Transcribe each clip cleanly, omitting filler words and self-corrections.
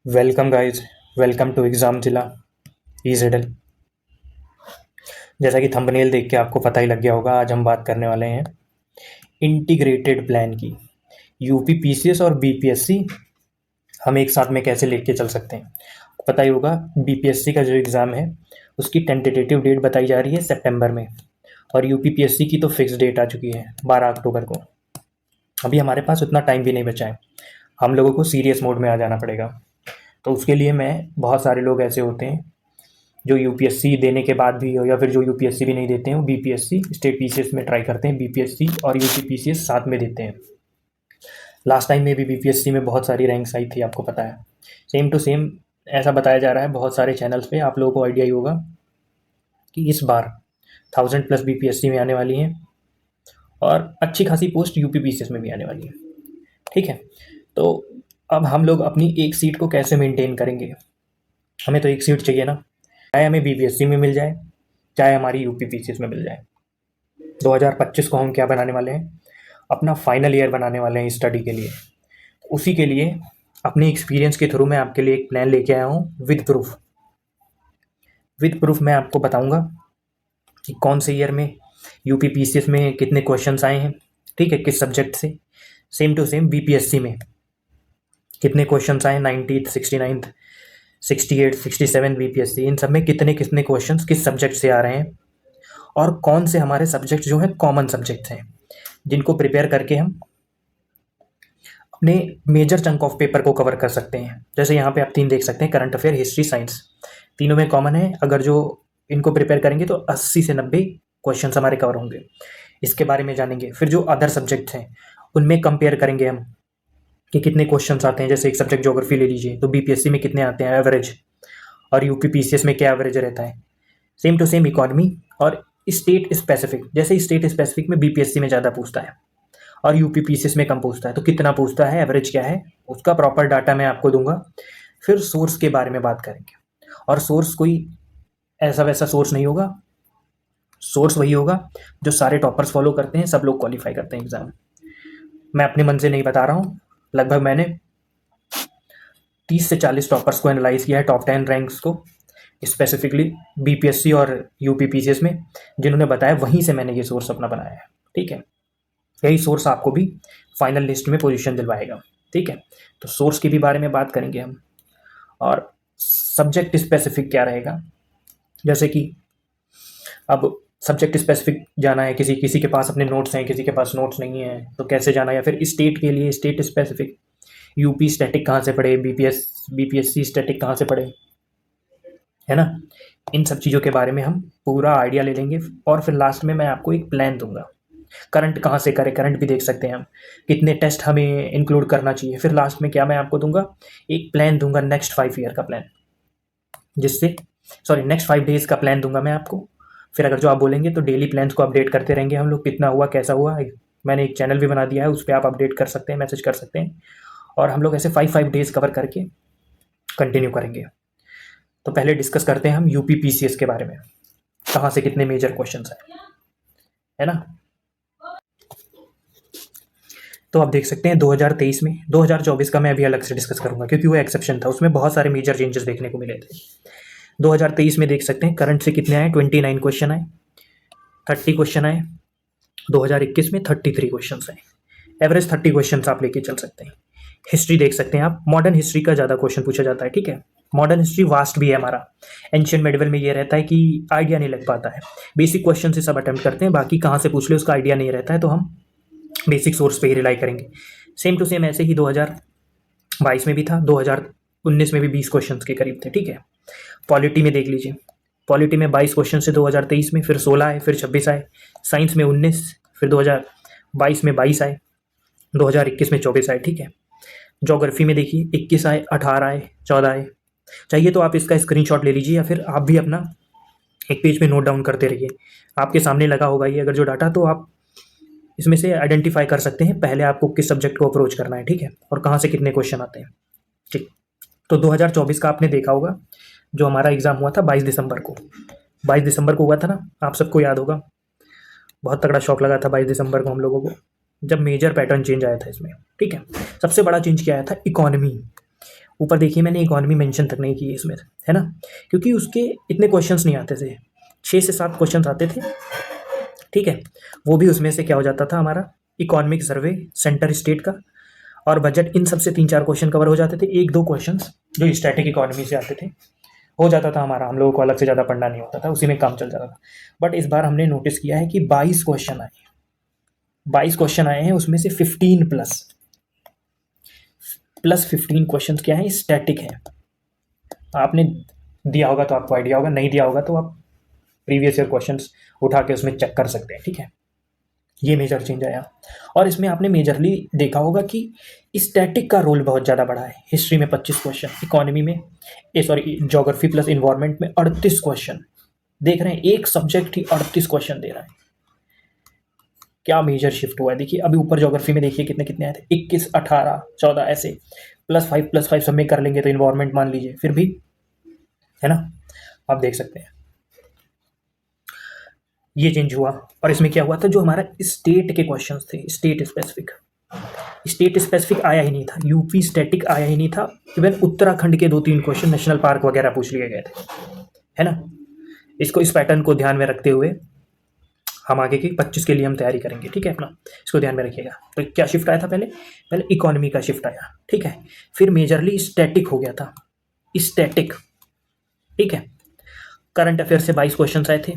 Welcome guys. Welcome to exam जिला ईजेडल। जैसा कि थंबनेल देख के आपको पता ही लग गया होगा, आज हम बात करने वाले हैं इंटीग्रेटेड प्लान की। यूपी पीसीएस और बीपीएससी हम एक साथ में कैसे लेके चल सकते हैं। आपको पता ही होगा, बीपीएससी का जो एग्ज़ाम है उसकी टेंटेटिव डेट बताई जा रही है सितंबर में, और यूपी पीएससी की तो फिक्स डेट आ चुकी है 12 अक्टूबर को। अभी हमारे पास उतना टाइम भी नहीं बचा है, हम लोगों को सीरियस मोड में आ जाना पड़ेगा। तो उसके लिए बहुत सारे लोग ऐसे होते हैं जो यूपीएससी देने के बाद भी, हो या फिर जो यूपीएससी भी नहीं देते हैं, वो बीपीएससी स्टेट पीसीएस में ट्राई करते हैं। बीपीएससी और यूपी पीसीएस साथ में देते हैं। लास्ट टाइम में भी बीपीएससी में बहुत सारी रैंक्स आई थी, आपको पता है। सेम टू सेम ऐसा बताया जा रहा है बहुत सारे चैनल्स पे, आप लोगों को आइडिया ही होगा कि इस बार 1000+ बीपीएससी में आने वाली हैं और अच्छी खासी पोस्ट यूपी पीसीएस में भी आने वाली है। ठीक है, तो अब हम लोग अपनी एक सीट को कैसे मेंटेन करेंगे। हमें तो एक सीट चाहिए ना, चाहे हमें बीपीएससी में मिल जाए, चाहे हमारी यूपी पीसीएस में मिल जाए। 2025 को हम क्या बनाने वाले हैं, अपना फाइनल ईयर बनाने वाले हैं स्टडी के लिए। उसी के लिए अपने एक्सपीरियंस के थ्रू मैं आपके लिए एक प्लान लेके आया हूँ विद प्रूफ। विद प्रूफ मैं आपको बताऊंगा कि कौन से ईयर में यूपी पीसीएस में कितने क्वेश्चंस आए हैं, ठीक है, किस सब्जेक्ट से। सेम टू सेम बीपीएससी में कितने क्वेश्चंस आए, 90th, 69th, 68, 67 बीपीएससी, इन सब में कितने कितने क्वेश्चंस किस सब्जेक्ट से आ रहे हैं, और कौन से हमारे सब्जेक्ट जो हैं कॉमन सब्जेक्ट्स हैं जिनको प्रिपेयर करके हम अपने मेजर चंक ऑफ पेपर को कवर कर सकते हैं। जैसे यहाँ पे आप 3 देख सकते हैं, करंट अफेयर, हिस्ट्री, साइंस, तीनों में कॉमन है। अगर जो इनको प्रिपेयर करेंगे तो 80 से 90 क्वेश्चन हमारे कवर होंगे। इसके बारे में जानेंगे। फिर जो अदर सब्जेक्ट्स हैं उनमें कंपेयर करेंगे हम कि कितने क्वेश्चन आते हैं। जैसे एक सब्जेक्ट ज्योग्राफी ले लीजिए, तो बीपीएससी में कितने आते हैं एवरेज, और यूपी पीसीएस में क्या एवरेज रहता है। सेम टू सेम इकोनॉमी और स्टेट स्पेसिफिक, जैसे स्टेट स्पेसिफिक में बीपीएससी में ज़्यादा पूछता है और यूपी पीसीएस में कम पूछता है, तो कितना पूछता है, एवरेज क्या है, उसका प्रॉपर डाटा मैं आपको दूंगा। फिर सोर्स के बारे में बात करेंगे, और सोर्स कोई ऐसा वैसा सोर्स नहीं होगा। सोर्स वही होगा जो सारे टॉपर्स फॉलो करते हैं, सब लोग क्वालिफाई करते हैं एग्जाम। मैं अपने मन से नहीं बता रहा हूँ, लगभग मैंने 30 से 40 टॉपर्स को एनालाइज किया है, टॉप 10 रैंक्स को स्पेसिफिकली बीपीएससी और यूपी पीसीएस में, जिन्होंने बताया, वहीं से मैंने ये सोर्स अपना बनाया है। ठीक है, यही सोर्स आपको भी फाइनल लिस्ट में पोजीशन दिलवाएगा। ठीक है, तो सोर्स के भी बारे में बात करेंगे हम, और सब्जेक्ट स्पेसिफिक क्या रहेगा। जैसे कि अब सब्जेक्ट स्पेसिफिक जाना है, किसी किसी के पास अपने नोट्स हैं, किसी के पास नोट्स नहीं है, तो कैसे जाना। या फिर स्टेट के लिए स्टेट स्पेसिफिक, यूपी स्टैटिक कहाँ से पढ़े, बीपीएससी स्टैटिक कहाँ से पढ़े, है ना। इन सब चीज़ों के बारे में हम पूरा आइडिया ले लेंगे, और फिर लास्ट में मैं आपको एक प्लान दूंगा। करंट कहाँ से करें, करंट भी देख सकते हैं हम, कितने टेस्ट हमें इंक्लूड करना चाहिए। फिर लास्ट में क्या मैं आपको दूंगा, एक प्लान दूंगा नेक्स्ट 5 ईयर का प्लान, जिससे नेक्स्ट 5 डेज़ का प्लान दूंगा मैं आपको। फिर अगर जो आप बोलेंगे तो डेली प्लान्स को अपडेट करते रहेंगे हम लोग, कितना हुआ कैसा हुआ। मैंने एक चैनल भी बना दिया है, उस पर आप अपडेट कर सकते हैं, मैसेज कर सकते हैं, और हम लोग ऐसे 5 डेज़ कवर करके कंटिन्यू करेंगे। तो पहले डिस्कस करते हैं हम यूपी पीसीएस के बारे में, कहाँ से कितने मेजर क्वेश्चन है ना। तो आप देख सकते हैं 2023 में, 2024 का मैं अभी अलग से डिस्कस करूंगा क्योंकि वो एक्सेप्शन था, उसमें बहुत सारे मेजर चेंजेस देखने को मिले थे। 2023 में देख सकते हैं करंट से कितने आए, 29 क्वेश्चन आए, 30 क्वेश्चन आए। 2021 में 33 क्वेश्चन आए, एवरेज 30 क्वेश्चन आप लेके चल सकते हैं। हिस्ट्री देख सकते हैं आप, मॉडर्न हिस्ट्री का ज़्यादा क्वेश्चन पूछा जाता है। ठीक है, मॉडर्न हिस्ट्री वास्ट भी है हमारा। एंशियंट मेडिवल में ये रहता है कि आइडिया नहीं लग पाता है, बेसिक क्वेश्चन से सब अटेम्प्ट करते हैं, बाकी कहाँ से पूछ ले उसका आइडिया नहीं रहता है, तो हम बेसिक सोर्स पे ही रिलाई करेंगे। सेम टू सेम ऐसे ही 2022 में भी था, 2019 में भी 20 क्वेश्चन के करीब थे। ठीक है, पॉलिटी में देख लीजिए, पॉलिटी में 22 क्वेश्चन से 2023 में, फिर 16 आए, फिर 26 आए। साइंस में 19, फिर 2022 में 22 आए, 2021 में 24 आए। ठीक है, ज्योग्राफी में देखिए 21 आए, 18 आए, 14 आए। चाहिए तो आप इसका स्क्रीनशॉट ले लीजिए, या फिर आप भी अपना एक पेज पे नोट डाउन करते रहिए, आपके सामने लगा होगा ये अगर जो डाटा, तो आप इसमें से आइडेंटिफाई कर सकते हैं पहले आपको किस सब्जेक्ट को अप्रोच करना है। ठीक है, और कहाँ से कितने क्वेश्चन आते हैं। ठीक, तो 2024 का आपने देखा होगा, जो हमारा एग्ज़ाम हुआ था 22 दिसंबर को, 22 दिसंबर को हुआ था ना, आप सबको याद होगा। बहुत तगड़ा शौक लगा था 22 दिसंबर को हम लोगों को, जब मेजर पैटर्न चेंज आया था इसमें। ठीक है, सबसे बड़ा चेंज क्या आया था, इकोनॉमी। ऊपर देखिए मैंने इकोनॉमी मेंशन तक नहीं की है इसमें, है ना, क्योंकि उसके इतने क्वेश्चंस नहीं आते थे, 6 से 7 क्वेश्चंस आते थे, ठीक है। वो भी उसमें से क्या हो जाता था हमारा इकोनॉमिक सर्वे सेंटर स्टेट का और बजट, इन सबसे 3-4 क्वेश्चन कवर हो जाते थे। 1-2 क्वेश्चंस जो स्टैटिक इकोनॉमी से आते थे हो जाता था हमारा, हम लोगों को अलग से ज़्यादा पढ़ना नहीं होता था, उसी में काम चल जाता था। बट इस बार हमने नोटिस किया है कि 22 क्वेश्चन आए, 22 क्वेश्चन आए हैं, उसमें से 15 प्लस 15 क्वेश्चन क्या है, स्टैटिक है। आपने दिया होगा तो आपको आइडिया होगा, नहीं दिया होगा तो आप प्रीवियस ईयर क्वेश्चंस उठा के उसमें चेक कर सकते हैं, ठीक है। ये मेजर चेंज आया। और इसमें आपने मेजरली देखा होगा कि स्टैटिक का रोल बहुत ज़्यादा बढ़ा है। हिस्ट्री में 25 क्वेश्चन, इकोनॉमी में ज्योग्राफी प्लस इन्वायरमेंट में 38 क्वेश्चन। देख रहे हैं, एक सब्जेक्ट ही 38 क्वेश्चन दे रहा है। क्या मेजर शिफ्ट हुआ है देखिए। अभी ऊपर ज्योग्राफी में देखिए कितने कितने आए थे, 21, 18, 14 ऐसे, +5 सब में कर लेंगे तो इन्वायरमेंट मान लीजिए, फिर भी, है ना, आप देख सकते हैं ये चेंज हुआ। और इसमें क्या हुआ था, जो हमारा स्टेट के क्वेश्चंस थे, स्टेट स्पेसिफिक आया ही नहीं था, यूपी स्टैटिक आया ही नहीं था। इवन उत्तराखंड के 2-3 क्वेश्चन नेशनल पार्क वगैरह पूछ लिए गए थे, है ना। इसको, इस पैटर्न को ध्यान में रखते हुए हम आगे की 25 के लिए हम तैयारी करेंगे, ठीक है अपना, इसको ध्यान में रखिएगा। तो क्या शिफ्ट आया था, पहले इकोनॉमी का शिफ्ट आया, ठीक है। फिर मेजरली स्टैटिक हो गया था, स्टैटिक, ठीक है। करंट अफेयर से 22 क्वेश्चन आए थे।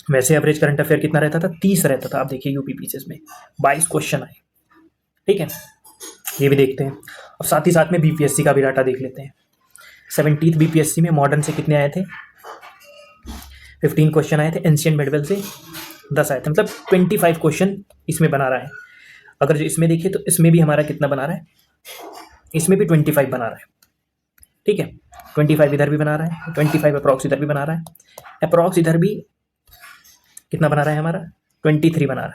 वैसे एवरेज करंट अफेयर कितना रहता था, 30 रहता था। आप देखिए यूपी पीसीएस में 22 क्वेश्चन आए, ठीक है। ये भी देखते हैं। और साथ ही साथ में बीपीएससी का भी डाटा देख लेते हैं। 17th बीपीएससी में मॉडर्न से कितने आए थे, 15 क्वेश्चन आए थे। एंशिएंट मेडिवल से 10 आए थे, मतलब 25 क्वेश्चन इसमें बना रहा है। अगर जो इसमें देखिए तो इसमें भी हमारा कितना बना रहा है, इसमें भी 25 बना रहा है, ठीक है। 25 इधर भी बना रहा है, 25 अप्रॉक्स इधर भी बना रहा है, अप्रॉक्स इधर भी कितना बना रहा है हमारा, 23 बना रहा है,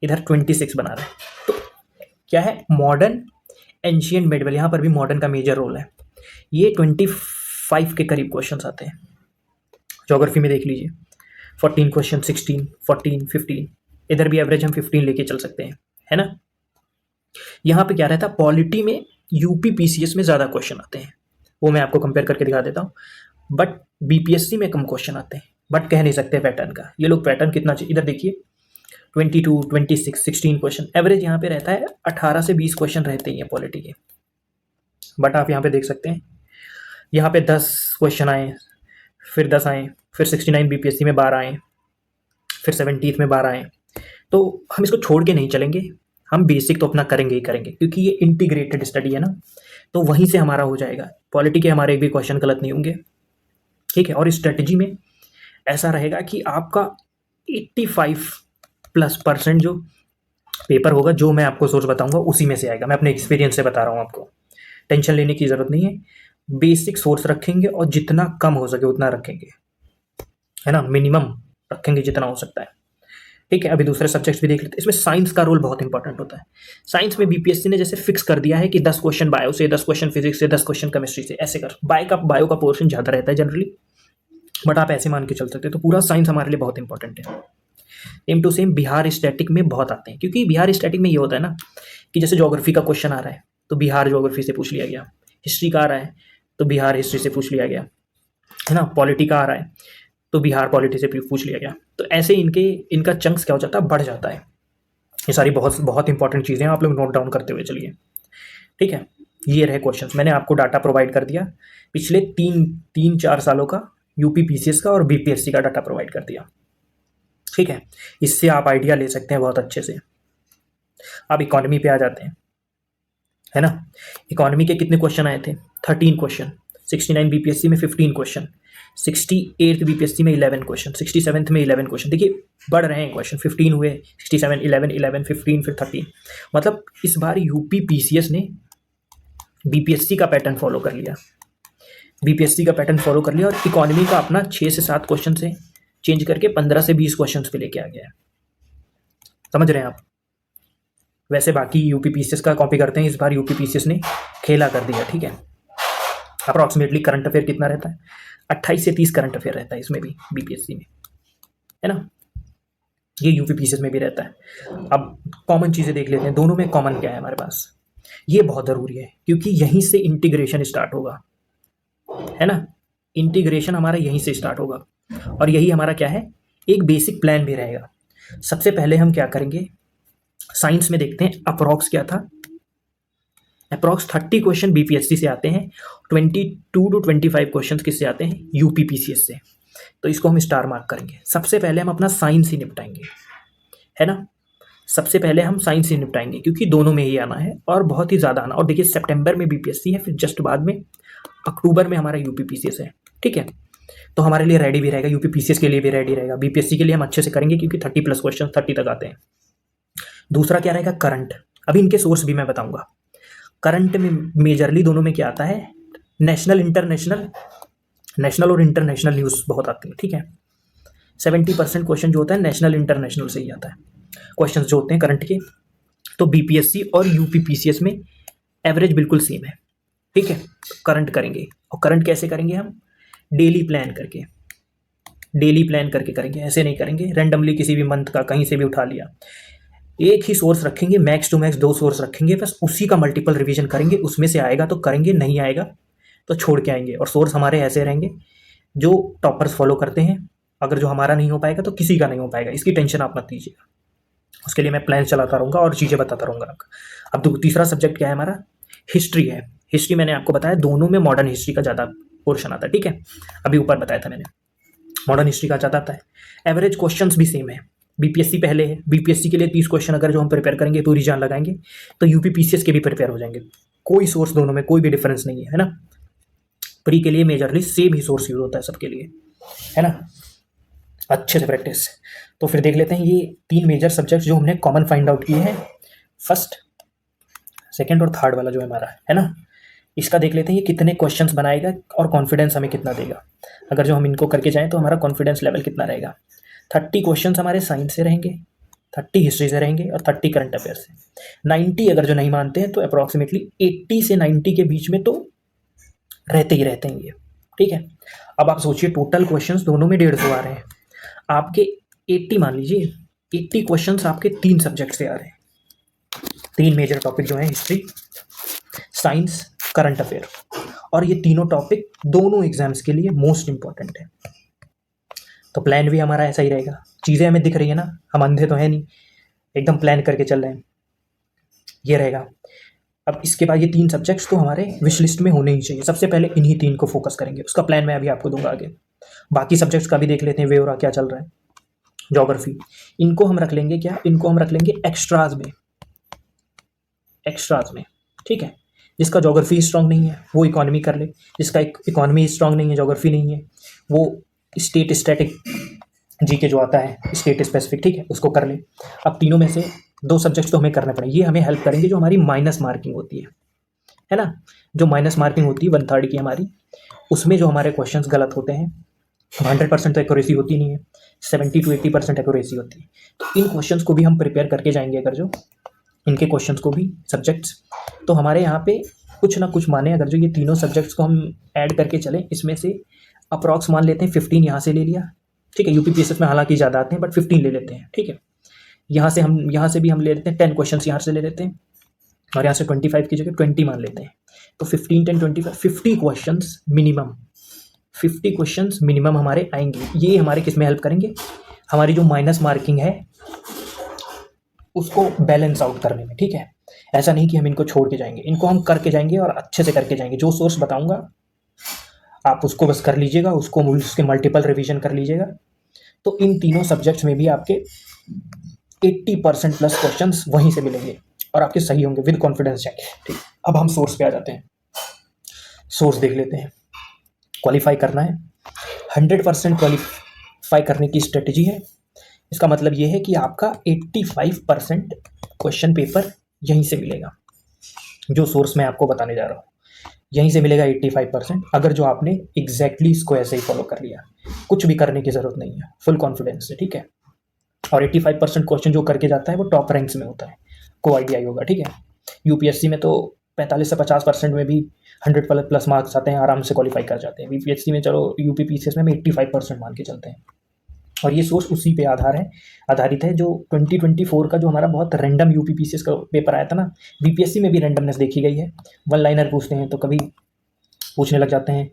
इधर 26 बना रहा है। तो क्या है, मॉडर्न, एंशिएंट मेडिवल, यहाँ पर भी मॉडर्न का मेजर रोल है। ये 25 के करीब क्वेश्चन आते हैं। ज्योग्राफी में देख लीजिए 14 क्वेश्चन, 16, 14, 15, इधर भी एवरेज हम 15 लेके चल सकते हैं, है ना। यहाँ पे क्या रहता है, पॉलिटी में यूपी पीसीएस में ज़्यादा क्वेश्चन आते हैं, वो मैं आपको कंपेयर करके दिखा देता हूँ। बट बीपीएससी में कम क्वेश्चन आते हैं, बट कह नहीं सकते पैटर्न का। ये लोग पैटर्न कितना चाहिए, इधर देखिए 22, 26, 16 क्वेश्चन, एवरेज यहाँ पे रहता है 18 से 20 क्वेश्चन रहते ही हैं पॉलिटी के। बट आप यहाँ पे देख सकते हैं, यहाँ पे 10 क्वेश्चन आए, फिर 10 आए, फिर 69 बीपीएससी में 12 आए, फिर 17th में 12 आए। तो हम इसको छोड़ के नहीं चलेंगे, हम बेसिक तो अपना करेंगे ही करेंगे, क्योंकि ये इंटीग्रेटेड स्टडी है ना, तो वहीं से हमारा हो जाएगा। पॉलिटी के हमारे एक भी क्वेश्चन गलत नहीं होंगे, ठीक है। और स्ट्रेटजी में ऐसा रहेगा कि आपका 85+% जो पेपर होगा, जो मैं आपको सोर्स बताऊंगा उसी में से आएगा। मैं अपने एक्सपीरियंस से बता रहा हूँ आपको, टेंशन लेने की ज़रूरत नहीं है। बेसिक सोर्स रखेंगे और जितना कम हो सके उतना रखेंगे, है ना, मिनिमम रखेंगे जितना हो सकता है, ठीक है। अभी दूसरे सब्जेक्ट्स भी देख लेते हैं। इसमें साइंस का रोल बहुत इंपॉर्टेंट होता है। साइंस में बीपीएससी ने जैसे फिक्स कर दिया है कि 10 क्वेश्चन बायो से, 10 क्वेश्चन फिजिक्स से, 10 क्वेश्चन केमिस्ट्री से, ऐसे कर। बायो का पोर्शन ज़्यादा रहता है जनरली, बट आप ऐसे मान के चल सकते हैं। तो पूरा साइंस हमारे लिए बहुत इंपॉर्टेंट है। Same to same Bihar static में बहुत आते हैं, क्योंकि बिहार स्टैटिक में ये होता है ना कि जैसे ज्योग्राफी का क्वेश्चन आ रहा है तो बिहार ज्योग्राफी से पूछ लिया गया, हिस्ट्री का आ रहा है तो बिहार हिस्ट्री से पूछ लिया गया, है ना, पॉलिटी का आ रहा है तो बिहार पॉलिटी से पूछ लिया गया। तो ऐसे इनका चंक्स क्या हो जाता है, बढ़ जाता है। ये सारी बहुत बहुत इंपॉर्टेंट चीज़ें हैं, आप लोग नोट डाउन करते हुए चलिए, ठीक है। ये रहे क्वेश्चंस, मैंने आपको डाटा प्रोवाइड कर दिया पिछले 3-4 सालों का, यूपी पीसीएस का और बीपीएससी का डाटा प्रोवाइड कर दिया, ठीक है। इससे आप आइडिया ले सकते हैं बहुत अच्छे से। अब इकोनॉमी पे आ जाते हैं, है ना। इकोनॉमी के कितने क्वेश्चन आए थे, 13 क्वेश्चन। 69 बीपीएससी में 15 क्वेश्चन, 68 बीपीएससी में 11 क्वेश्चन, 67th में 11 क्वेश्चन। देखिए बढ़ रहे हैं क्वेश्चन, 15 हुए, 67, 11, 15, फिर 13। मतलब इस बार यूपी पीसीएस ने बीपीएससी का पैटर्न फॉलो कर लिया, बीपीएससी का पैटर्न फॉलो कर लिया और इकोनॉमी का अपना 6 से 7 क्वेश्चन से चेंज करके 15 से 20 क्वेश्चन पे लेके आ गया है। समझ रहे हैं आप। वैसे बाकी यूपी पीसीएस का कॉपी करते हैं, इस बार यूपी पीसीएस ने खेला कर दिया, ठीक है। अप्रॉक्सीमेटली करंट अफेयर कितना रहता है, 28 से 30 करंट अफेयर रहता है इसमें भी, बीपीएससी में, है ना। ये यूपी पीसीएस में भी रहता है। अब कॉमन चीज़ें देख लेते हैं, दोनों में कॉमन क्या है हमारे पास। ये बहुत ज़रूरी है क्योंकि यहीं से इंटीग्रेशन स्टार्ट होगा, है ना। इंटीग्रेशन हमारा यहीं से स्टार्ट होगा और यही हमारा क्या है, एक बेसिक प्लान भी रहेगा। सबसे पहले हम क्या करेंगे, साइंस में देखते हैं अप्रॉक्स क्या था। अप्रॉक्स 30 क्वेश्चन बीपीएससी से आते हैं, 22 to 25 क्वेश्चन किससे आते हैं, यूपीपीसीएस से। तो इसको हम स्टार मार्क करेंगे। सबसे पहले हम अपना साइंस ही निपटाएंगे, है ना। सबसे पहले हम साइंस ही निपटाएंगे क्योंकि दोनों में ही आना है और बहुत ही ज़्यादा आना। और देखिए सितंबर में बीपीएससी है, फिर जस्ट बाद में अक्टूबर में हमारा यूपीपीसीएस है, ठीक है। तो हमारे लिए रेडी भी रहेगा, यूपीपीसीएस के लिए भी रेडी रहेगा। बीपीएससी के लिए हम अच्छे से करेंगे क्योंकि 30+ क्वेश्चन 30 तक आते हैं। दूसरा क्या रहेगा, करंट। अभी इनके सोर्स भी मैं बताऊंगा। करंट में मेजरली दोनों में क्या आता है, नेशनल इंटरनेशनल, नेशनल और इंटरनेशनल न्यूज़ बहुत आती है, ठीक है। 70% क्वेश्चन जो होता है नेशनल इंटरनेशनल से ही आता है, क्वेश्चन जो होते हैं करंट के। तो बीपीएससी और यूपीपीसीएस में एवरेज बिल्कुल सेम है, ठीक है। करंट करेंगे और करंट कैसे करेंगे हम, डेली प्लान करके, डेली प्लान करके करेंगे। ऐसे नहीं करेंगे रैंडमली किसी भी मंथ का कहीं से भी उठा लिया। एक ही सोर्स रखेंगे, मैक्स टू मैक्स 2 सोर्स रखेंगे, बस उसी का मल्टीपल रिवीजन करेंगे। उसमें से आएगा तो करेंगे, नहीं आएगा तो छोड़ के आएंगे। और सोर्स हमारे ऐसे रहेंगे जो टॉपर्स फॉलो करते हैं। अगर जो हमारा नहीं हो पाएगा तो किसी का नहीं हो पाएगा, इसकी टेंशन आप मत लीजिएगा। उसके लिए मैं प्लान चलाता रहूँगा और चीज़ें बताता रहूँगा। अब तीसरा सब्जेक्ट क्या है हमारा, हिस्ट्री है। हिस्ट्री मैंने आपको बताया दोनों में मॉडर्न हिस्ट्री का ज़्यादा पोर्शन आता है, ठीक है। अभी ऊपर बताया था मैंने, मॉडर्न हिस्ट्री का ज़्यादा आता है। एवरेज क्वेश्चंस भी सेम है, बीपीएससी पहले है। बीपीएससी के लिए 30 क्वेश्चन अगर जो हम प्रिपेयर करेंगे, पूरी जान लगाएंगे, तो यूपीपीसीएस के भी प्रिपेयर हो जाएंगे। कोई सोर्स दोनों में कोई भी डिफरेंस नहीं है ना। प्री के लिए मेजरली सेम ही सोर्स यूज होता है सबके लिए, है ना। अच्छे से प्रैक्टिस। तो फिर देख लेते हैं ये 3 मेजर सब्जेक्ट जो हमने कॉमन फाइंड आउट किए हैं, फर्स्ट, सेकेंड और थर्ड वाला जो हमारा है ना। इसका देख लेते हैं ये कितने क्वेश्चंस बनाएगा और कॉन्फिडेंस हमें कितना देगा। अगर जो हम इनको करके जाएं तो हमारा कॉन्फिडेंस लेवल कितना रहेगा। 30 क्वेश्चंस हमारे साइंस से रहेंगे, 30 हिस्ट्री से रहेंगे और 30 करंट अफेयर से। 90 अगर जो नहीं मानते हैं तो अप्रॉक्सीमेटली 80 से 90 के बीच में तो रहते ही रहते हैं ये, ठीक है। अब आप सोचिए टोटल क्वेश्चंस दोनों में 150 आ रहे हैं आपके। 80 मान लीजिए, 80 क्वेश्चंस आपके 3 सब्जेक्ट से आ रहे हैं। 3 मेजर टॉपिक जो हैं, हिस्ट्री, साइंस, करंट अफेयर। और ये तीनों टॉपिक दोनों एग्जाम्स के लिए मोस्ट इंपॉर्टेंट है। तो प्लान भी हमारा ऐसा ही रहेगा। चीज़ें हमें दिख रही है ना, हम अंधे तो है नहीं, एकदम प्लान करके चल रहे हैं। ये रहेगा। अब इसके बाद ये 3 सब्जेक्ट्स तो हमारे विश लिस्ट में होने ही चाहिए। सबसे पहले इन्हीं 3 को फोकस करेंगे, उसका प्लान मैं अभी आपको दूंगा आगे। बाकी सब्जेक्ट्स का भी देख लेते हैं, वेवरा क्या चल रहा है, ज्योग्राफी, इनको हम रख लेंगे क्या, इनको हम रख लेंगे एक्स्ट्राज में, एक्स्ट्राज में, ठीक है। जिसका ज्योग्राफी स्ट्रांग नहीं है वो इकोनॉमी कर ले, जिसका इकोनॉमी स्ट्रांग नहीं है, ज्योग्राफी नहीं है, वो स्टेट स्टैटिक जीके जो आता है स्टेट स्पेसिफिक, ठीक है, उसको कर ले। अब तीनों में से 2 सब्जेक्ट्स तो हमें करने पड़ेंगे। ये हमें हेल्प करेंगे जो हमारी माइनस मार्किंग होती है ना। जो माइनस मार्किंग होती है 1/3 की हमारी, उसमें जो हमारे क्वेश्चंस गलत होते हैं, 100% तो एक्यूरेसी होती नहीं है, 70 to 80% एक्यूरेसी होती है। तो इन क्वेश्चंस को भी हम प्रिपेयर करके जाएंगे। अगर जो इनके क्वेश्चंस को भी सब्जेक्ट्स, तो हमारे यहाँ पे कुछ ना कुछ माने, अगर जो ये तीनों सब्जेक्ट्स को हम ऐड करके चलें, इसमें से अप्रॉक्स मान लेते हैं 15 यहाँ से ले लिया, ठीक है। यूपीपीएससी में हालांकि ज़्यादा आते हैं बट 15 ले लेते हैं, ठीक है। यहाँ से भी हम ले लेते हैं 10 क्वेश्चन यहाँ से ले लेते हैं, और यहाँ से 25 की जगह 20 मान लेते हैं। तो 15, 10, 25, 50 क्वेश्चंस मिनिमम, 50 क्वेश्चंस मिनिमम हमारे आएंगे। ये हमारे किस में हेल्प करेंगे, हमारी जो माइनस मार्किंग है उसको बैलेंस आउट करने में, ठीक है। ऐसा नहीं कि हम इनको छोड़ के जाएंगे, इनको हम करके जाएंगे और अच्छे से करके जाएंगे। जो सोर्स बताऊंगा आप उसको बस कर लीजिएगा, उसको उसके मल्टीपल रिवीजन कर लीजिएगा। तो इन तीनों सब्जेक्ट्स में भी आपके 80% प्लस क्वेश्चंस वहीं से मिलेंगे और आपके सही होंगे, विद कॉन्फिडेंस जाएंगे, ठीक। अब हम सोर्स पे आ जाते हैं। सोर्स देख लेते हैं। क्वालिफाई करना है, 100% क्वालिफाई करने की स्ट्रेटजी है। इसका मतलब ये है कि आपका 85% क्वेश्चन पेपर यहीं से मिलेगा। जो सोर्स मैं आपको बताने जा रहा हूँ यहीं से मिलेगा 85%। अगर जो आपने एग्जैक्टली इसको ऐसे ही फॉलो कर लिया, कुछ भी करने की ज़रूरत नहीं है, फुल कॉन्फिडेंस से, ठीक है। और 85% क्वेश्चन जो करके जाता है वो टॉप रैंक्स में होता है, को आइडिया ही होगा, ठीक है। यूपीएससी में तो 45 से 50% में भी 100 प्लस मार्क्स आते हैं, आराम से क्वालिफाई कर जाते हैं। बीपीएससी में चलो, यूपीपीसीएस में 85% मान के चलते हैं। और ये सोर्स उसी पे आधारित है जो 2024 का जो हमारा बहुत रैंडम यूपीपीसीएस का पेपर आया था ना, बीपीएससी में भी रैंडमनेस देखी गई है। वन लाइनर पूछते हैं तो कभी पूछने लग जाते हैं,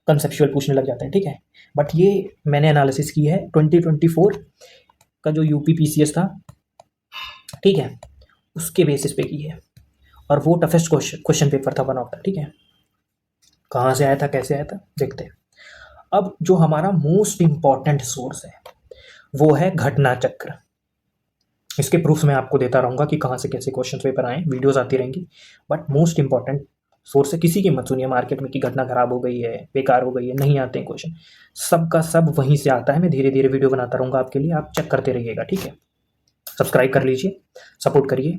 कंसेप्चुअल पूछने लग जाते हैं, ठीक है। बट ये मैंने एनालिसिस की है 2024 का जो यूपीपीसीएस था, ठीक है, उसके बेसिस पे की है। और वो टफेस्ट क्वेश्चन पेपर था वन ऑफ द, ठीक है। कहाँ से आया था, कैसे आया था, देखते हैं। अब जो हमारा मोस्ट इम्पॉर्टेंट सोर्स है वो है घटना चक्र। इसके प्रूफ्स मैं आपको देता रहूँगा कि कहाँ से कैसे क्वेश्चन पेपर आए, वीडियोस आती रहेंगी। बट मोस्ट इंपॉर्टेंट सोर्स है, किसी की मत सुनिए मार्केट में कि घटना खराब हो गई है, बेकार हो गई है, नहीं आते हैं क्वेश्चन, सबका सब वहीं से आता है। मैं धीरे धीरे वीडियो बनाता रहूँगा आपके लिए, आप चेक करते रहिएगा, ठीक है। सब्सक्राइब कर लीजिए, सपोर्ट करिए,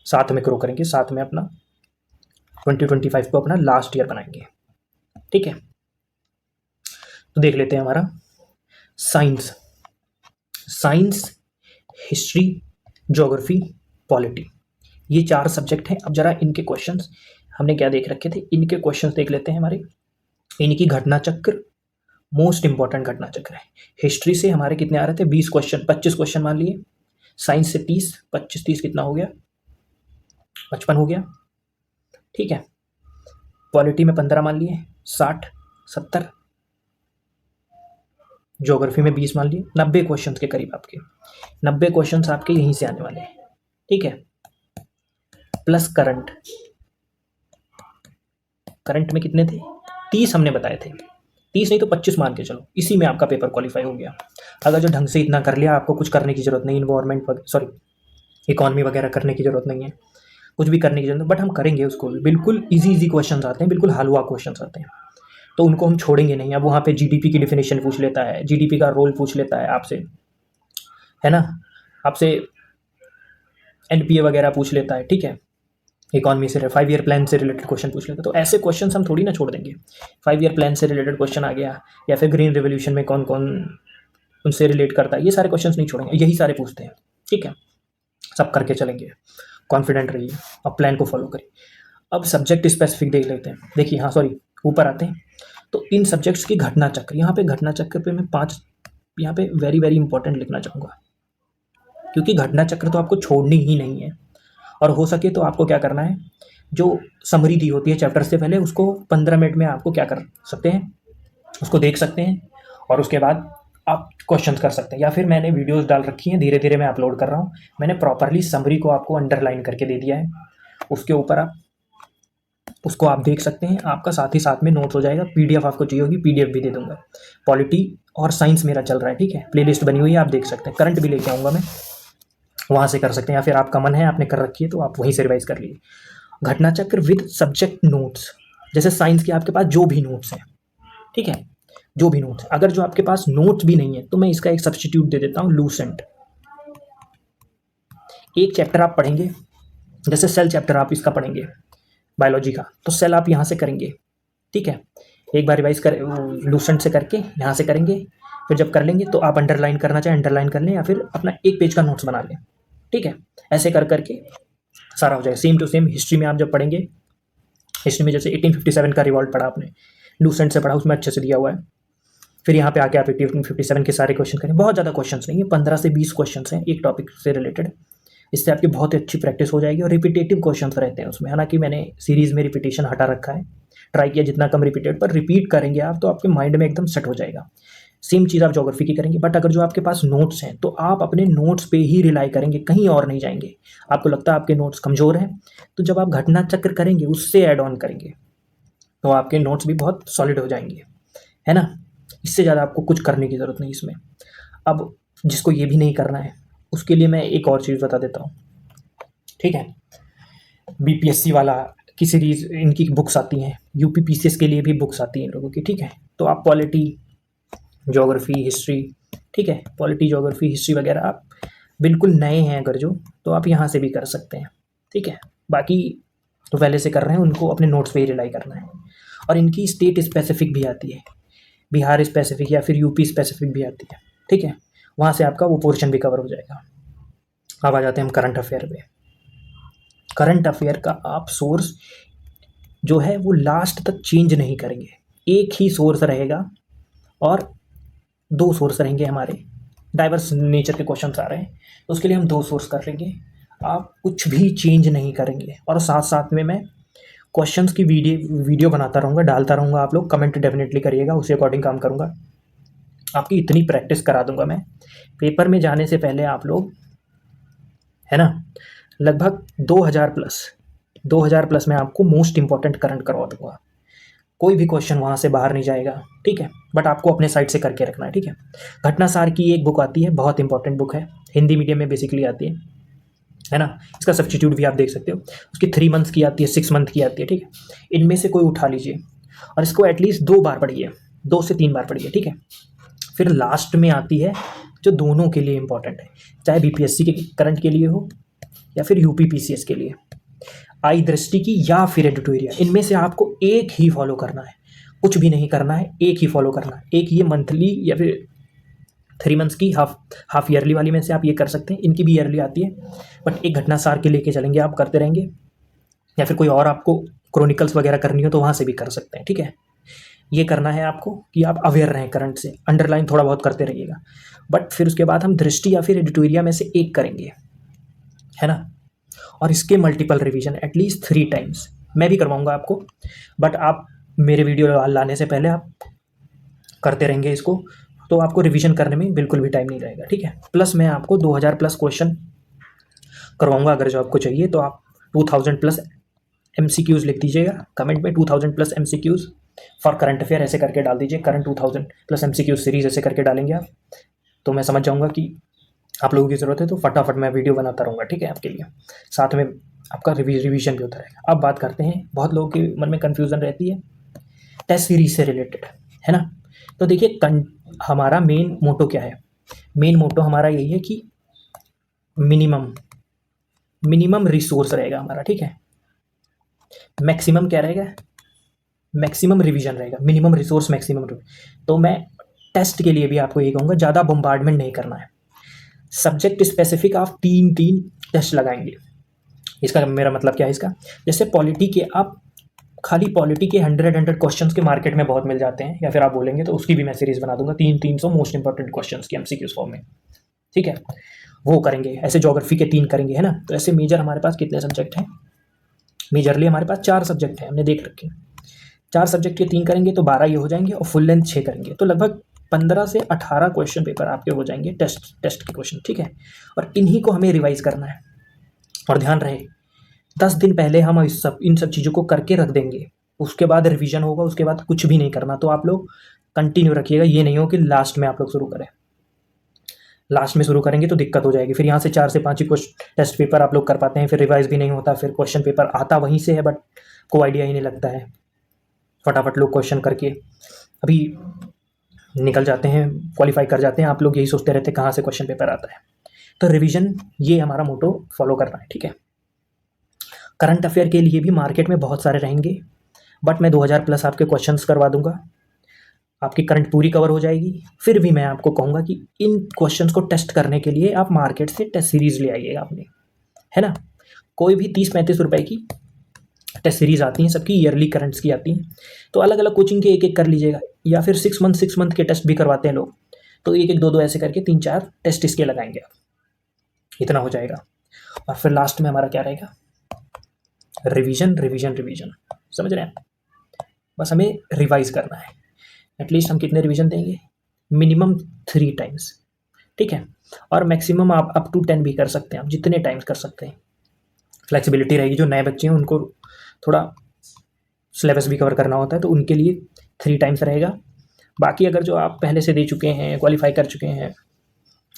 साथ में ग्रो करेंगे, साथ में अपना 2025 को अपना लास्ट ईयर बनाएंगे, ठीक है। तो देख लेते हैं हमारा साइंस, हिस्ट्री, ज्योग्राफी, पॉलिटी, ये 4 सब्जेक्ट हैं। अब जरा इनके क्वेश्चंस हमने क्या देख रखे थे, इनके क्वेश्चंस देख लेते हैं हमारे। इनकी घटना चक्र मोस्ट इंपॉर्टेंट घटना चक्र है। हिस्ट्री से हमारे कितने आ रहे थे, 20 क्वेश्चन, 25 क्वेश्चन मान लिए। साइंस से 30, 25 30 कितना हो गया, 55 हो गया, ठीक है। पॉलिटी में 15 मान लिए, 60 70। ज्योग्राफी में 20 मान लिए, 90 क्वेश्चन के करीब आपके, 90 क्वेश्चन आपके यहीं से आने वाले हैं, ठीक है। प्लस करंट में कितने थे, 30 हमने बताए थे, 30 नहीं तो 25 मान के चलो, इसी में आपका पेपर क्वालिफाई हो गया। अगर जो ढंग से इतना कर लिया, आपको कुछ करने की जरूरत नहीं, इकोनॉमी वगैरह करने की जरूरत नहीं है, कुछ भी करने की जरूरत नहीं, बट हम करेंगे उसको। बिल्कुल इजी क्वेश्चन आते हैं, बिल्कुल हलवा क्वेश्चन आते हैं, तो उनको हम छोड़ेंगे नहीं। अब वहाँ पे जीडीपी की डिफिनेशन पूछ लेता है, जीडीपी का रोल पूछ लेता है आपसे, है ना, आपसे एनपीए वगैरह पूछ लेता है, ठीक है। इकोनॉमी से 5 ईयर प्लान से रिलेटेड क्वेश्चन पूछ लेता है, तो ऐसे क्वेश्चन हम थोड़ी ना छोड़ देंगे। 5 ईयर प्लान से रिलेटेड क्वेश्चन आ गया, या फिर ग्रीन रेवोल्यूशन में कौन कौन उनसे रिलेट करता है, ये सारे क्वेश्चन नहीं छोड़ेंगे, यही सारे पूछते हैं, ठीक है। सब करके चलेंगे, कॉन्फिडेंट रहिए, अब प्लान को फॉलो करिए। अब सब्जेक्ट स्पेसिफिक देख लेते हैं, देखिए, हाँ सॉरी, ऊपर आते हैं। तो इन सब्जेक्ट्स की घटना चक्र, यहाँ पे घटना चक्र पे मैं 5 यहाँ पे वेरी वेरी इंपॉर्टेंट लिखना चाहूँगा, क्योंकि घटना चक्र तो आपको छोड़नी ही नहीं है। और हो सके तो आपको क्या करना है, जो समरी दी होती है चैप्टर से पहले, उसको 15 मिनट में आपको क्या कर सकते हैं, उसको देख सकते हैं, और उसके बाद आप क्वेश्चन कर सकते हैं। या फिर मैंने वीडियोस डाल रखी हैं, धीरे धीरे मैं अपलोड कर रहा हूँ, मैंने प्रॉपरली समरी को आपको अंडरलाइन करके दे दिया है, उसके ऊपर आप उसको आप देख सकते हैं, आपका साथ ही साथ में नोट्स हो जाएगा। पीडीएफ आपको चाहिए होगी, पीडीएफ भी दे दूंगा। पॉलिटी और साइंस मेरा चल रहा है, ठीक है, प्लेलिस्ट बनी हुई है, आप देख सकते हैं। करंट भी लेके आऊँगा मैं, वहाँ से कर सकते हैं, या फिर आपका मन है, आपने कर रखी है तो आप वहीं से रिवाइज कर लीजिए। घटना चक्र विद सब्जेक्ट नोट्स, जैसे साइंस के आपके पास जो भी नोट्स हैं, ठीक है, जो भी नोट्स, अगर जो आपके पास नोट्स भी नहीं है तो मैं इसका एक सब्स्टिट्यूट दे देता हूँ, लूसेंट। एक चैप्टर आप पढ़ेंगे, जैसे सेल चैप्टर आप इसका पढ़ेंगे बायोलॉजी का, तो सेल आप यहाँ से करेंगे, ठीक है, एक बार रिवाइज कर लूसेंट से करके यहाँ से करेंगे। फिर जब कर लेंगे तो आप अंडरलाइन करना चाहें अंडरलाइन कर लें, या फिर अपना एक पेज का नोट्स बना लें, ठीक है। ऐसे कर करके सारा हो जाएगा। सेम टू सेम हिस्ट्री में आप जब पढ़ेंगे, हिस्ट्री में जैसे 1857 का रिवॉल्ट पढ़ा आपने, लूसेंट से पढ़ा, उसमें अच्छे से दिया हुआ है। फिर यहाँ पे आके आप 1857 के सारे क्वेश्चन करें, बहुत ज़्यादा क्वेश्चन नहीं है, 15 से 20 क्वेश्चन हैं एक टॉपिक से रिलेटेड। इससे आपकी बहुत अच्छी प्रैक्टिस हो जाएगी, और रिपीटेटिव क्वेश्चन रहते हैं उसमें। हालांकि मैंने सीरीज़ में रिपीटेशन हटा रखा है, ट्राई किया जितना कम रिपीटेड, पर रिपीट करेंगे आप तो आपके माइंड में एकदम सेट हो जाएगा। सेम चीज़ आप ज्योग्राफी की करेंगे, बट अगर जो आपके पास नोट्स हैं तो आप अपने नोट्स पे ही रिलाई करेंगे, कहीं और नहीं जाएंगे। आपको लगता है आपके नोट्स कमज़ोर हैं, तो जब आप घटना चक्र करेंगे उससे ऐड ऑन करेंगे तो आपके नोट्स भी बहुत सॉलिड हो जाएंगे, है ना। इससे ज़्यादा आपको कुछ करने की ज़रूरत नहीं इसमें। अब जिसको ये भी नहीं करना है, उसके लिए मैं एक और चीज़ बता देता हूँ, ठीक है। बीपीएससी वाला की सीरीज़ इनकी बुक्स आती हैं, यूपीपीसीएस के लिए भी बुक्स आती हैं इन लोगों की, ठीक है। तो आप पॉलिटी, ज्योग्राफी, हिस्ट्री, ठीक है, पॉलिटी, ज्योग्राफी, हिस्ट्री वगैरह आप बिल्कुल नए हैं अगर जो, तो आप यहाँ से भी कर सकते हैं, ठीक है। बाकी तो पहले से कर रहे हैं, उनको अपने नोट्स पे ही रिलाई करना है। और इनकी स्टेट स्पेसिफिक भी आती है, बिहार स्पेसिफिक या फिर यूपी स्पेसिफिक भी आती है, ठीक है। वहाँ से आपका वो पोर्शन भी कवर हो जाएगा। अब आ जाते हैं हम करंट अफेयर पे। करंट अफेयर का आप सोर्स जो है वो लास्ट तक चेंज नहीं करेंगे, एक ही सोर्स रहेगा, और 2 सोर्स रहेंगे हमारे, डाइवर्स नेचर के क्वेश्चन आ रहे हैं, तो उसके लिए हम 2 सोर्स कर लेंगे। आप कुछ भी चेंज नहीं करेंगे, और साथ साथ में मैं क्वेश्चंस की वीडियो बनाता रहूँगा, डालता रहूँगा। आप लोग कमेंट डेफिनेटली करिएगा, उसी अकॉर्डिंग काम करूँगा। आपकी इतनी प्रैक्टिस करा दूंगा मैं, पेपर में जाने से पहले आप लोग, है ना, लगभग 2000 प्लस मैं आपको मोस्ट इंपॉर्टेंट करंट करवा दूंगा। कोई भी क्वेश्चन वहाँ से बाहर नहीं जाएगा, ठीक है, बट आपको अपने साइड से करके रखना है, ठीक है। घटनासार की एक बुक आती है, बहुत इंपॉर्टेंट बुक है, हिंदी मीडियम में बेसिकली आती है ना। इसका सब्स्टिट्यूट भी आप देख सकते हो, उसकी 3 मंथ्स की आती है, 6 मंथ की आती है, ठीक है। इनमें से कोई उठा लीजिए और इसको एटलीस्ट 2 बार पढ़िए, 2 से 3 बार पढ़िए, ठीक है। फिर लास्ट में आती है जो दोनों के लिए इंपॉर्टेंट है, चाहे बीपीएससी के करंट के लिए हो या फिर यूपी पीसीएस के लिए, आई दृष्टि की या फिर एडिटोरियल। इनमें से आपको एक ही फॉलो करना है, कुछ भी नहीं करना है, एक ही फॉलो करना है। एक ये मंथली या फिर 3 मंथ्स की हाफ ईयरली वाली में से आप ये कर सकते हैं, इनकी भी ईयरली आती है, बट एक घटनासार के लेके चलेंगे, आप करते रहेंगे। या फिर कोई और आपको क्रॉनिकल्स वगैरह करनी हो तो वहाँ से भी कर सकते हैं, ठीक है। ये करना है आपको कि आप अवेयर रहें करंट से, अंडरलाइन थोड़ा बहुत करते रहिएगा। बट फिर उसके बाद हम दृष्टि या फिर एडिटोरिया में से एक करेंगे, है ना। और इसके मल्टीपल रिवीजन एटलीस्ट 3 टाइम्स मैं भी करवाऊंगा आपको, बट आप मेरे वीडियो लाने से पहले आप करते रहेंगे इसको, तो आपको रिवीजन करने में बिल्कुल भी टाइम नहीं लगेगा, ठीक है। प्लस मैं आपको 2000 प्लस क्वेश्चन करवाऊंगा। अगर जो आपको चाहिए तो आप 2000 प्लस MCQs लिख दीजिएगा कमेंट में, 2000 plus MCQs for current affair ऐसे करके डाल दीजिए, करंट 2000 प्लस MCQ सीरीज ऐसे करके डालेंगे आप, तो मैं समझ जाऊंगा कि आप लोगों की ज़रूरत है, तो फटाफट मैं वीडियो बनाता रहूँगा, ठीक है, आपके लिए। साथ में आपका रिवीजन भी होता रहेगा। अब बात करते हैं, बहुत लोगों के मन में कन्फ्यूज़न रहती है टेस्ट सीरीज से रिलेटेड, है ना। तो देखिए हमारा मेन मोटो क्या है, मेन मोटो हमारा यही है कि मिनिमम रिसोर्स रहेगा हमारा, ठीक है। मैक्सिमम क्या रहेगा, मैक्सिमम रिवीजन रहेगा, मिनिमम रिसोर्स मैक्सिमम। तो मैं टेस्ट के लिए भी आपको ये कहूँगा, ज़्यादा बम्बार्डमेंट नहीं करना है। सब्जेक्ट स्पेसिफिक आप 3 टेस्ट लगाएंगे। इसका मेरा मतलब क्या है, इसका जैसे पॉलिटी के आप खाली पॉलिटी के 100 क्वेश्चंस के मार्केट में बहुत मिल जाते हैं, या फिर आप बोलेंगे तो उसकी भी मैं सीरीज बना दूंगा, 300 मोस्ट इंपॉर्टेंट क्वेश्चंस की MCQs फॉर्म में, ठीक है, वो करेंगे। ऐसे ज्योग्राफी के 3 करेंगे, है ना। तो ऐसे मेजर हमारे पास कितने सब्जेक्ट हैं, मेजरली हमारे पास 4 सब्जेक्ट हैं, हमने देख रखे हैं। 4 सब्जेक्ट के 3 करेंगे तो 12 ये हो जाएंगे, और फुल लेंथ 6 करेंगे तो लगभग 15 से 18 क्वेश्चन पेपर आपके हो जाएंगे, टेस्ट के क्वेश्चन, ठीक है। और इन्हीं को हमें रिवाइज करना है। और ध्यान रहे 10 दिन पहले हम इन सब चीज़ों को करके रख देंगे, उसके बाद रिवीजन होगा, उसके बाद कुछ भी नहीं करना। तो आप लोग कंटिन्यू रखिएगा, ये नहीं हो कि लास्ट में आप लोग शुरू करें। लास्ट में शुरू करेंगे तो दिक्कत हो जाएगी, फिर यहाँ से 4 से 5 ही टेस्ट पेपर आप लोग कर पाते हैं, फिर रिवाइज भी नहीं होता, फिर क्वेश्चन पेपर आता वहीं से है बट कोई आइडिया ही नहीं लगता है। फटाफट लोग क्वेश्चन करके अभी निकल जाते हैं, क्वालिफाई कर जाते हैं। आप लोग यही सोचते रहते हैं कहाँ से क्वेश्चन पेपर आता है। तो रिवीजन ये हमारा मोटो फॉलो करना है, ठीक है। करंट अफेयर के लिए भी मार्केट में बहुत सारे रहेंगे, बट मैं 2000 प्लस आपके क्वेश्चंस करवा दूंगा, आपकी करंट पूरी कवर हो जाएगी। फिर भी मैं आपको कहूँगा कि इन क्वेश्चंस को टेस्ट करने के लिए आप मार्केट से टेस्ट सीरीज ले आइएगा अपने, है ना। कोई भी 30-35 रुपए की टेस्ट सीरीज आती हैं, सबकी ईयरली करंट्स की आती हैं, तो अलग अलग कोचिंग के एक कर लीजिएगा, या फिर 6 मंथ के टेस्ट भी करवाते हैं लोग, तो 1-1 2-2 ऐसे करके 3-4 टेस्ट इसके लगाएंगे आप, इतना हो जाएगा। और फिर लास्ट में हमारा क्या रहेगा, रिवीजन रिवीजन रिवीजन, समझ रहे हैं। बस हमें रिवाइज करना है। एटलीस्ट हम कितने रिवीजन देंगे, मिनिमम 3 टाइम्स, ठीक है। और मैक्सिमम आप अप टू 10 भी कर सकते हैं, आप जितने टाइम्स कर सकते हैं, फ्लेक्सिबिलिटी रहेगी। जो नए बच्चे हैं उनको थोड़ा सिलेबस भी कवर करना होता है, तो उनके लिए 3 टाइम्स रहेगा। बाकी अगर जो आप पहले से दे चुके हैं, क्वालिफाई कर चुके हैं,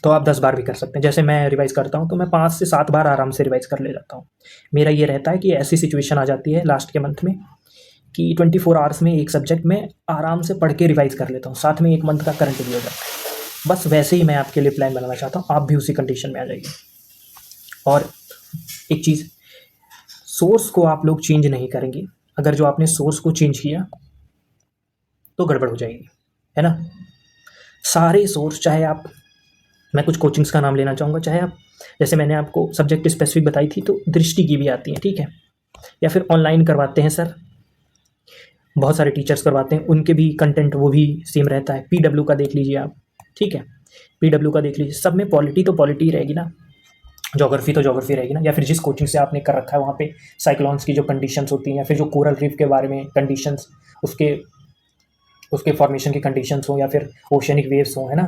तो आप 10 बार भी कर सकते हैं। जैसे मैं रिवाइज़ करता हूँ तो मैं 5 से 7 बार आराम से रिवाइज़ कर ले जाता हूँ। मेरा ये रहता है कि ऐसी सिचुएशन आ जाती है लास्ट के मंथ में कि 24 आवर्स में एक सब्जेक्ट में आराम से पढ़ के रिवाइज़ कर लेता हूँ, साथ में 1 मंथ का करंट भी हो जाता है। बस वैसे ही मैं आपके लिए प्लान बनाना चाहता हूँ, आप भी उसी कंडीशन में आ जाइए। और एक चीज़, सोर्स को आप लोग चेंज नहीं करेंगे। अगर जो आपने सोर्स को चेंज किया तो गड़बड़ हो जाएगी, है ना। सारे सोर्स, चाहे आप, मैं कुछ कोचिंग्स का नाम लेना चाहूँगा, चाहे आप, जैसे मैंने आपको सब्जेक्ट स्पेसिफिक बताई थी, तो दृष्टि की भी आती हैं, ठीक है। या फिर ऑनलाइन करवाते हैं सर, बहुत सारे टीचर्स करवाते हैं, उनके भी कंटेंट वो भी सेम रहता है। PW का देख लीजिए आप, ठीक है। PW का देख लीजिए, सब में पॉलिटी तो पॉलिटी ही रहेगी ना, ज्योग्राफी तो ज्योग्राफी रहेगी ना, या फिर जिस कोचिंग से आपने कर रखा है वहाँ पे साइक्लोन्स की जो कंडीशंस होती हैं, या फिर जो कोरल रीफ के बारे में कंडीशंस, उसके उसके फॉर्मेशन की कंडीशंस हो, या फिर ओशियनिक वेव्स हो, है ना,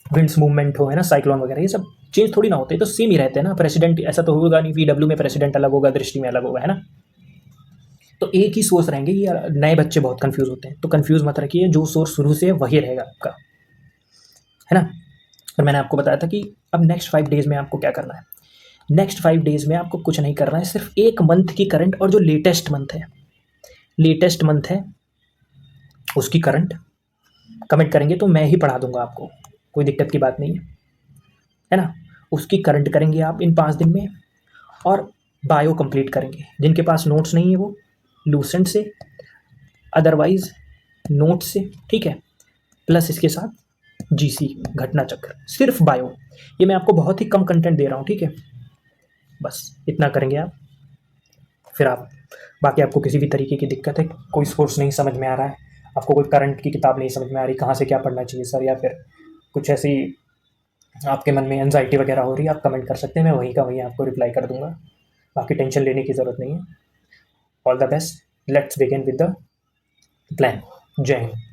विंड्स मूवमेंट हो, है ना, साइक्लोन वगैरह, ये सब चेंज थोड़ी ना होते, तो सेम ही रहते हैं ना। प्रेसिडेंट ऐसा तो होगा नहीं, PW में प्रेसिडेंट अलग होगा, दृष्टि में अलग होगा, है ना। तो एक ही सोर्स रहेंगे, ये नए बच्चे बहुत कंफ्यूज होते हैं, तो कंफ्यूज मत रखिए, जो सोर्स शुरू से है वही रहेगा आपका, है ना। और मैंने आपको बताया था कि अब नेक्स्ट 5 डेज में आपको क्या करना है। नेक्स्ट 5 डेज में आपको कुछ नहीं करना है, सिर्फ एक मंथ की करंट और जो लेटेस्ट मंथ है उसकी करंट कमेंट करेंगे, तो मैं ही पढ़ा दूंगा आपको, कोई दिक्कत की बात नहीं है ना। उसकी करंट करेंगे आप इन 5 दिन में, और बायो कंप्लीट करेंगे। जिनके पास नोट्स नहीं है वो लूसेंट से, अदरवाइज नोट से, ठीक है, प्लस इसके साथ GC घटना चक्र, सिर्फ बायो। ये मैं आपको बहुत ही कम कंटेंट दे रहा हूँ, ठीक है, बस इतना करेंगे आप। फिर आप बाकी, आपको किसी भी तरीके की दिक्कत है, कोई सोर्स नहीं समझ में आ रहा है, आपको कोई करंट की किताब नहीं समझ में आ रही, कहाँ से क्या पढ़ना चाहिए सर, या फिर कुछ ऐसी आपके मन में एनजाइटी वगैरह हो रही है, आप कमेंट कर सकते हैं, मैं वहीं का वहीं आपको रिप्लाई कर दूंगा। बाकी टेंशन लेने की ज़रूरत नहीं है। All the best, let's begin with the plan. जय हिंद।